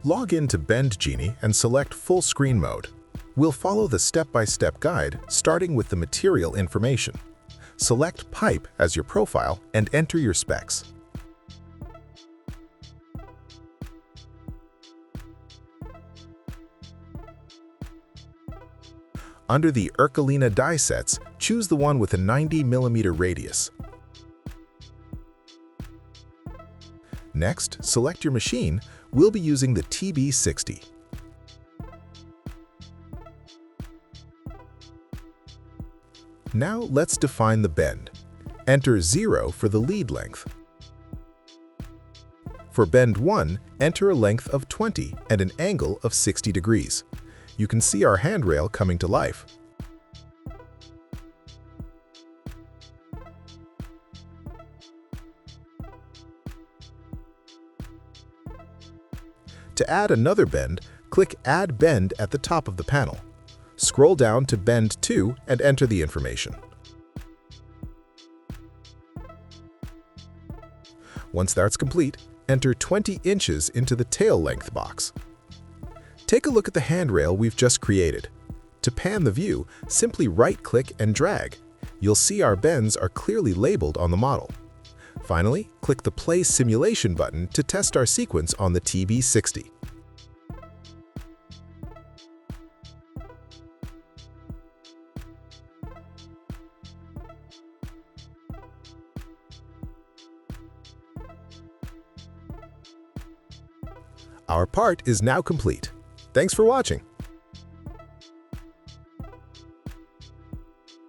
Log in to Bend Genie and select Full Screen Mode. We'll follow the step-by-step guide, starting with the material information. Select Pipe as your profile and enter your specs. Under the Ercolina die sets, choose the one with a 90 mm radius. Next, select your machine. We'll be using the TB60. Now let's define the bend. Enter 0 for the lead length. For bend 1, enter a length of 20 and an angle of 60 degrees. You can see our handrail coming to life. To add another bend, click Add Bend at the top of the panel. Scroll down to Bend 2 and enter the information. Once that's complete, enter 20 inches into the tail length box. Take a look at the handrail we've just created. To pan the view, simply right-click and drag. You'll see our bends are clearly labeled on the model. Finally, click the Play Simulation button to test our sequence on the TB60. Our part is now complete. Thanks for watching.